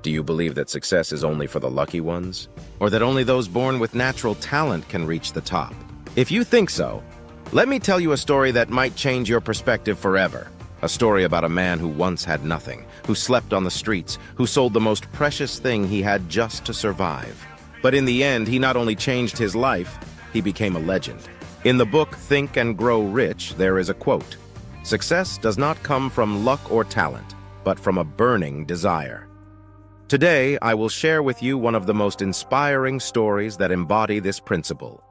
Do you believe that success is only for the lucky ones? Or that only those born with natural talent can reach the top? If you think so, let me tell you a story that might change your perspective forever. A story about a man who once had nothing, who slept on the streets, who sold the most precious thing he had just to survive. But in the end, he not only changed his life, he became a legend. In the book Think and Grow Rich, there is a quote: "Success does not come from luck or talent, but from a burning desire." Today, I will share with you one of the most inspiring stories that embody this principle: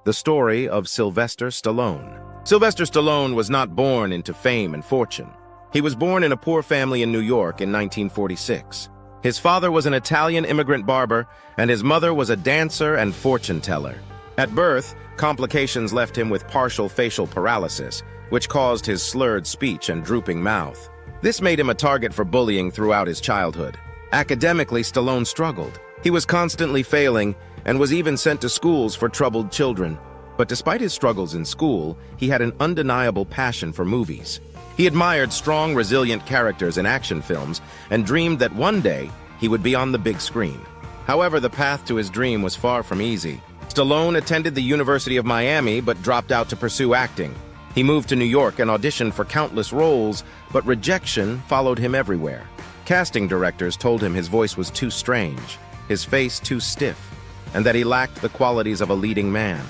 the story of Sylvester Stallone. Sylvester Stallone was not born into fame and fortune. He was born in a poor family in New York in 1946. His father was an Italian immigrant barber, and his mother was a dancer and fortune teller. At birth, complications left him with partial facial paralysis, which caused his slurred speech and drooping mouth. This made him a target for bullying throughout his childhood. Academically, Stallone struggled. He was constantly failing and was even sent to schools for troubled children. But despite his struggles in school, he had an undeniable passion for movies. He admired strong, resilient characters in action films and dreamed that one day he would be on the big screen. However, the path to his dream was far from easy. Stallone attended the University of Miami but dropped out to pursue acting. He moved to New York and auditioned for countless roles, but rejection followed him everywhere. Casting directors told him his voice was too strange, his face too stiff, and that he lacked the qualities of a leading man.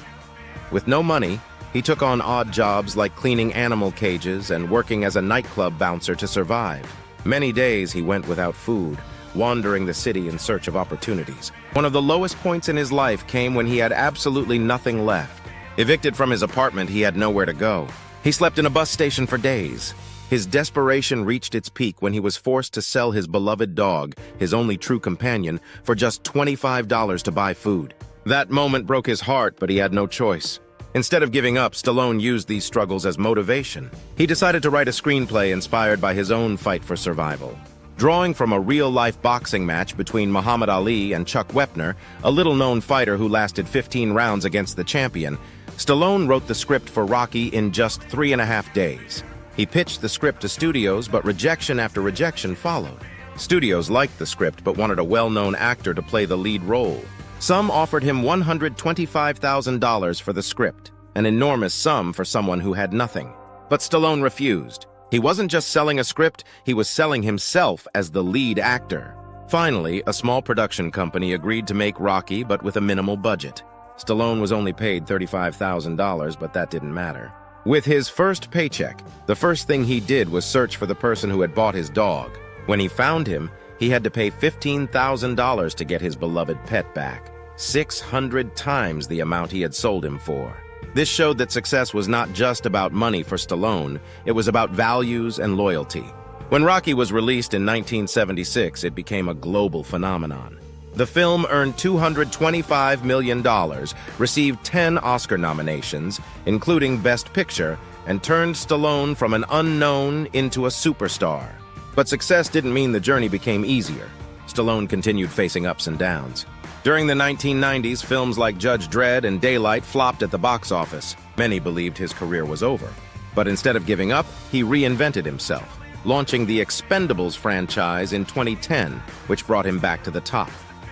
With no money, he took on odd jobs like cleaning animal cages and working as a nightclub bouncer to survive. Many days he went without food, wandering the city in search of opportunities. One of the lowest points in his life came when he had absolutely nothing left. Evicted from his apartment, he had nowhere to go. He slept in a bus station for days. His desperation reached its peak when he was forced to sell his beloved dog, his only true companion, for just $25 to buy food. That moment broke his heart, but he had no choice. Instead of giving up, Stallone used these struggles as motivation. He decided to write a screenplay inspired by his own fight for survival. Drawing from a real-life boxing match between Muhammad Ali and Chuck Wepner, a little-known fighter who lasted 15 rounds against the champion, Stallone wrote the script for Rocky in just 3.5 days. He pitched the script to studios, but rejection after rejection followed. Studios liked the script but wanted a well-known actor to play the lead role. Some offered him $125,000 for the script, an enormous sum for someone who had nothing. But Stallone refused. He wasn't just selling a script, he was selling himself as the lead actor. Finally, a small production company agreed to make Rocky, but with a minimal budget. Stallone was only paid $35,000, but that didn't matter. With his first paycheck, the first thing he did was search for the person who had bought his dog. When he found him, he had to pay $15,000 to get his beloved pet back, 600 times the amount he had sold him for. This showed that success was not just about money for Stallone, it was about values and loyalty. When Rocky was released in 1976, it became a global phenomenon. The film earned $225 million, received 10 Oscar nominations, including Best Picture, and turned Stallone from an unknown into a superstar. But success didn't mean the journey became easier. Stallone continued facing ups and downs. During the 1990s, films like Judge Dredd and Daylight flopped at the box office. Many believed his career was over. But instead of giving up, he reinvented himself, launching the Expendables franchise in 2010, which brought him back to the top.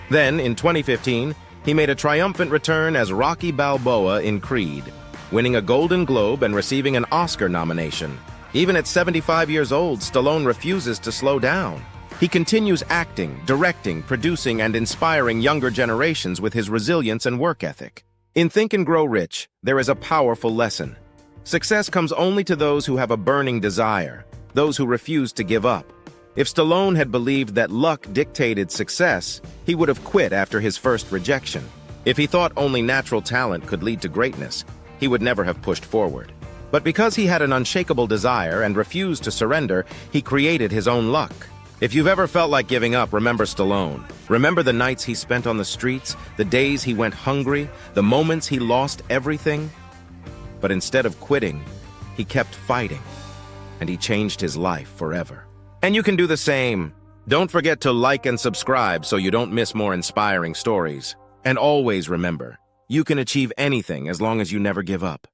Then, in 2015, he made a triumphant return as Rocky Balboa in Creed, winning a Golden Globe and receiving an Oscar nomination. Even at 75 years old, Stallone refuses to slow down. He continues acting, directing, producing, and inspiring younger generations with his resilience and work ethic. In Think and Grow Rich, there is a powerful lesson. Success comes only to those who have a burning desire, those who refuse to give up. If Stallone had believed that luck dictated success, he would have quit after his first rejection. If he thought only natural talent could lead to greatness, he would never have pushed forward. But because he had an unshakable desire and refused to surrender, he created his own luck. If you've ever felt like giving up, remember Stallone. Remember the nights he spent on the streets, the days he went hungry, the moments he lost everything. But instead of quitting, he kept fighting, and he changed his life forever. And you can do the same. Don't forget to like and subscribe so you don't miss more inspiring stories. And always remember, you can achieve anything as long as you never give up.